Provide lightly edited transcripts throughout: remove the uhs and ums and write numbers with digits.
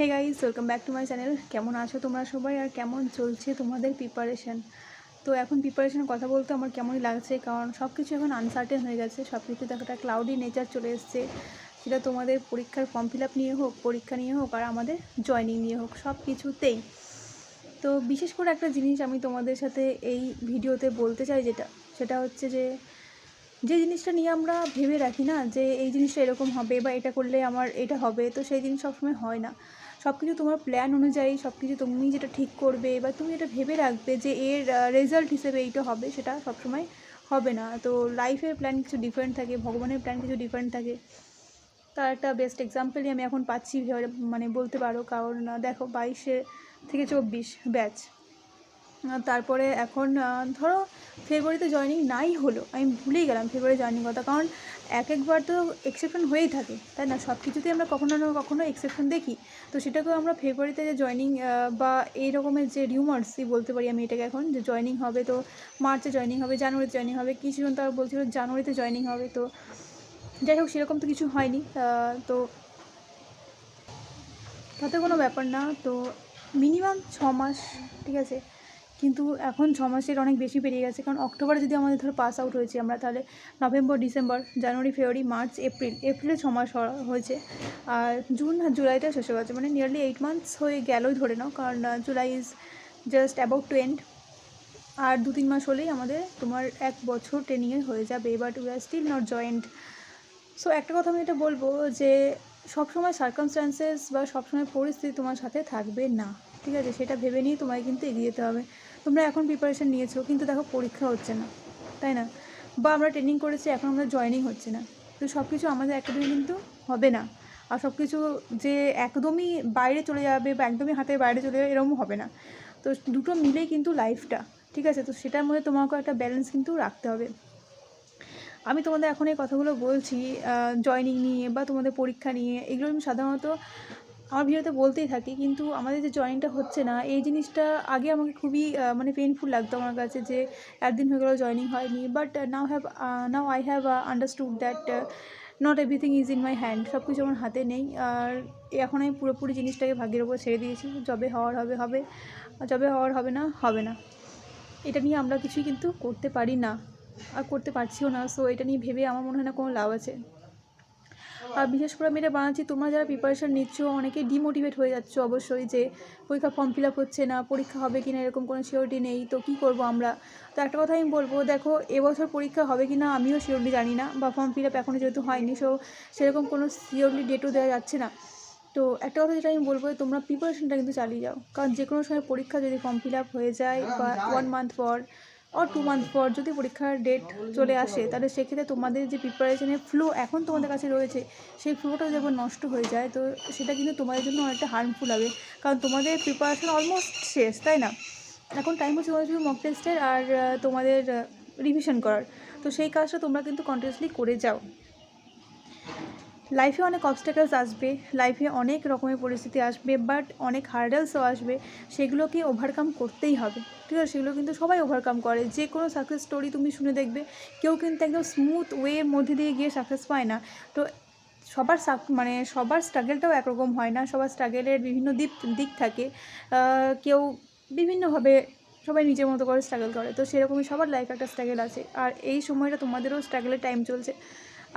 Hey guys, welcome back to my channel. কেমন আছো তোমরা সবাই, আর কেমন চলছে তোমাদের প্রিপারেশন? তো এখন প্রিপারেশনের কথা বলতে আমার কেমনই লাগছে, কারণ সব কিছু এখন আনসার্টেন হয়ে গেছে। সব কিছুতে একটা ক্লাউডি নেচার চলে এসছে। সেটা তোমাদের পরীক্ষার ফর্ম ফিল আপ নিয়ে হোক, পরীক্ষা নিয়ে হোক, আর আমাদের জয়নিং নিয়ে হোক, সব কিছুতেই। তো বিশেষ করে একটা জিনিস আমি তোমাদের সাথে এই ভিডিওতে বলতে চাই, সেটা হচ্ছে যে জিনিসটা নিয়ে আমরা ভেবে রাখি না, যে এই জিনিসটা এরকম হবে বা এটা করলে আমার এটা হবে, তো সেই জিনিস সবসময় হয় না। সব কিছু তোমার প্ল্যান অনুযায়ী, সব কিছু তুমি যেটা ঠিক করবে বা তুমি এটা ভেবে রাখবে যে এর রেজাল্ট হিসেবে এইটা হবে, সেটা সবসময় হবে না। তো লাইফের প্ল্যান কিছু ডিফারেন্ট থাকে, ভগবানের প্ল্যান কিছু ডিফারেন্ট থাকে। তার একটা বেস্ট এক্সাম্পলই আমি এখন পাচ্ছি, মানে বলতে পারো। কারণ দেখো, 22 থেকে 24 ব্যাচ, তারপরে এখন ধরো ফেব্রুয়ারিতে জয়েনিং নাই হলো, আমি ভুলেই গেলাম ফেব্রুয়ারি জয়েনিং কথা। কারণ একবার তো এক্সেপশন হয়েই থাকে, তাই না? সব কিছুতেই আমরা কখনো না কখনো এক্সেপশন দেখি। তো সেটাকেও আমরা ফেব্রুয়ারিতে যে জয়েনিং বা এই রকমের যে রিউমার্সই বলতে পারি আমি এটাকে এখন, যে জয়েনিং হবে, তো মার্চে জয়েনিং হবে, জানুয়ারিতে জয়েনিং হবে, কিছুজন তারা বলছিল জানুয়ারিতে জয়েনিং হবে। তো যাই হোক, সেরকম তো কিছু হয়নি। তো তাতে কোনো ব্যাপার না। তো মিনিমাম 6 মাস, ঠিক আছে, কিন্তু এখন 6 মাসের অনেক বেশি পেরিয়ে গেছে। কারণ অক্টোবরে যদি আমাদের ধরো পাস আউট হয়েছি আমরা, তাহলে নভেম্বর, ডিসেম্বর, জানুয়ারি, ফেব্রুয়ারি, মার্চ, এপ্রিলে 6 মাস হয়েছে। আর জুন আর জুলাইতে শেষ হয়ে গেছে, মানে নিয়ারলি 8 মান্থস হয়ে গেলই ধরে নাও। কারণ July is just about to end. আর 2-3 মাস হলেই আমাদের তোমার 1 বছর ট্রেনিংয়ে হয়ে যাবে, but we are still not joint. So একটা কথা আমি এটা বলবো, যে সবসময় সার্কামস্ট্যান্সেস বা সবসময় পরিস্থিতি তোমার সাথে থাকবে না, ঠিক আছে? সেটা ভেবে নিয়ে তোমায় কিন্তু এগিয়ে যেতে হবে। তোমরা এখন প্রিপারেশান নিয়েছো, কিন্তু দেখো পরীক্ষা হচ্ছে না, তাই না? বা আমরা ট্রেনিং করেছি, এখন আমরা জয়েনিং হচ্ছে না। তো সব কিছু আমাদের একদমই কিন্তু হবে না। আর সব কিছু যে একদমই বাইরে চলে যাবে বা একদমই হাতের বাইরে চলে যাবে, এরকম হবে না। তো দুটো মিলেই কিন্তু লাইফটা, ঠিক আছে? তো সেটার মধ্যে তোমাকে একটা ব্যালেন্স কিন্তু রাখতে হবে। আমি তোমাদের এখন এই কথাগুলো বলছি জয়েনিং নিয়ে বা তোমাদের পরীক্ষা নিয়ে, এগুলো আমি সাধারণত আমার ভিডিওতে বলতেই থাকি। কিন্তু আমাদের যে জয়েনিংটা হচ্ছে না, এই জিনিসটা আগে আমাকে খুবই মানে পেইনফুল লাগতো আমার কাছে, যে একদিন হয়ে গেলো জয়েনিং হয়নি। But now I have understood that not everything is in my hand. সব কিছু আমার হাতে নেই। আর এখন আমি পুরোপুরি জিনিসটাকে ভাগ্যের ওপর ছেড়ে দিয়েছি। যবে হওয়ার হবে হবে, যবে হওয়ার হবে না হবে না। এটা নিয়ে আমরা কিছুই কিন্তু করতে পারি না, আর করতে পারছিও না। সো এটা নিয়ে ভেবে আমার মনে হয় না কোনো লাভ আছে। আর বিশেষ করে আমি এটা বানাচ্ছি, তোমরা যারা প্রিপারেশান নিচ্ছ, অনেকে ডিমোটিভেট হয়ে যাচ্ছ অবশ্যই, যে পরীক্ষা ফর্ম ফিল আপ হচ্ছে না, পরীক্ষা হবে কি না এরকম কোনো সিওরিটি নেই, তো কী করবো আমরা? তো একটা কথা আমি বলবো, দেখো এবছর পরীক্ষা হবে কি না আমিও সিওরলি জানি না, বা ফর্ম ফিল আপ এখনও যেহেতু হয়নি, সেরকম কোনো সিওরলি ডেটও দেওয়া যাচ্ছে না। তো একটা কথা যেটা আমি বলবো, তোমরা প্রিপারেশনটা কিন্তু চালিয়ে যাও। কারণ যে কোনো সময় পরীক্ষা যদি ফর্ম ফিল আপ হয়ে যায়, বা 1 মান্থ পর আর 2 মান্থ পর যদি পরীক্ষার ডেট চলে আসে, তাহলে সেক্ষেত্রে তোমাদের যে প্রিপারেশনের ফ্লো এখন তোমাদের কাছে রয়েছে, সেই ফ্লোটা যদি একবার নষ্ট হয়ে যায়, তো সেটা কিন্তু তোমাদের জন্য অনেকটা হার্মফুল হবে। কারণ তোমাদের প্রিপারেশন অলমোস্ট শেষ, তাই না? এখন টাইম হচ্ছে তোমাদের শুধু মক টেস্টের আর তোমাদের রিভিশন করার। তো সেই কাজটা তোমরা কিন্তু কন্টিনিউসলি করে যাও। লাইফে অনেক অবস্ট্যাকলস আসবে, লাইফে অনেক রকমের পরিস্থিতি আসবে, বাট অনেক হার্ডেলসও আসবে। সেগুলোকে ওভারকাম করতেই হবে, ঠিক আছে? সেগুলো কিন্তু সবাই ওভারকাম করে। যে কোনো সাকসেস স্টোরি তুমি শুনে দেখবে, কেউ কিন্তু একদম স্মুথ ওয়ের মধ্যে দিয়ে গিয়ে সাকসেস পায় না। তো সবার স্ট্রাগেলটাও একরকম হয় না, সবার স্ট্রাগেলের বিভিন্ন দিক থাকে। কেউ বিভিন্নভাবে, সবাই নিজের মতো করে স্ট্রাগল করে। তো সেরকমই সবার লাইফে একটা স্ট্রাগল আছে। আর এই সময়টা তোমাদেরও স্ট্রাগলের টাইম চলছে,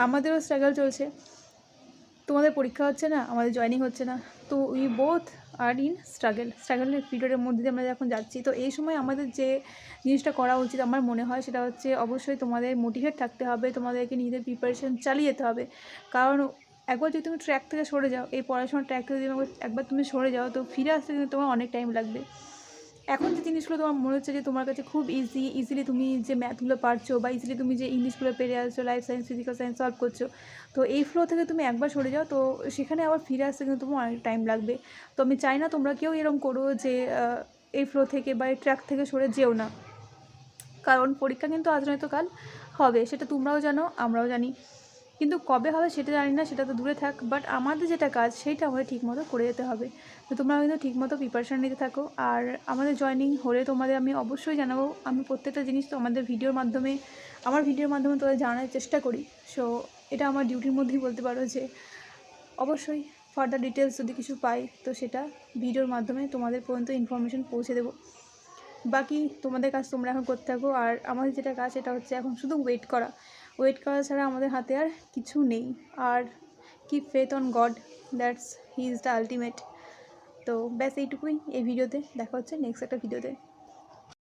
আমাদেরও স্ট্রাগল চলছে। তোমাদের পরীক্ষা হচ্ছে না, আমাদের জয়েনিং হচ্ছে না, তো উই বোথ আর ইন স্ট্রাগলের পিরিয়ডের মধ্যে দিয়ে আমরা এখন যাচ্ছি। তো এই সময় আমাদের যে জিনিসটা করা উচিত আমার মনে হয়, সেটা হচ্ছে অবশ্যই তোমাদের মোটিভেট থাকতে হবে, তোমাদেরকে নিজেদের প্রিপারেশন চালিয়ে যেতে হবে। কারণ একবার যদি তুমি ট্র্যাক থেকে সরে যাও, এই পড়াশোনার ট্র্যাক থেকে যদি একবার তুমি সরে যাও, তো ফিরে আসতে কিন্তু তোমার অনেক টাইম লাগবে। এখন যে জিনিসগুলো তোমার মনে হচ্ছে যে তোমার কাছে খুব ইজিলি তুমি যে ম্যাথগুলো পারছো, বা ইজিলি তুমি যে ইংলিশগুলো পেরে আসছো, life science, physical science solve করছো, তো এই ফ্লো থেকে তুমি একবার সরে যাও, তো সেখানে আবার ফিরে আসতে কিন্তু তোমার অনেক টাইম লাগবে। তো আমি চাই না তোমরা কেউ এরকম করো যে এই ফ্লো থেকে বা এই ট্র্যাক থেকে সরে যেও না। কারণ পরীক্ষা কিন্তু আজ নয়তো কাল হবে, সেটা তোমরাও জানো, আমরাও জানি। কিন্তু কবে হবে সেটা জানি না, সেটা তো দূরে থাক। বাট আমাদের যেটা কাজ, সেইটা আমাদের ঠিকমতো করে যেতে হবে। তো তোমরা কিন্তু ঠিকমতো প্রিপারেশান নিতে থাকো। আর আমাদের জয়েনিং হলে তোমাদের আমি অবশ্যই জানাবো। আমি প্রত্যেকটা জিনিস তো আমার ভিডিওর মাধ্যমে তোমাদের জানার চেষ্টা করি। সো এটা আমার ডিউটির মধ্যেই বলতে পারো, যে অবশ্যই ফার্দার ডিটেলস যদি কিছু পাই তো সেটা ভিডিওর মাধ্যমে তোমাদের পর্যন্ত ইনফরমেশন পৌঁছে দেবো। বাকি তোমাদের কাজ তোমরা এখন করতে থাকো, আর আমাদের যেটা কাজ সেটা হচ্ছে এখন শুধু ওয়েট করা ছাড়া আমাদের হাতে আর কিছু নেই। আর keep faith on God, that's he is the ultimate. তো ব্যাস এইটুকুই এই ভিডিওতে। দেখা হচ্ছে নেক্সট একটা ভিডিওতে।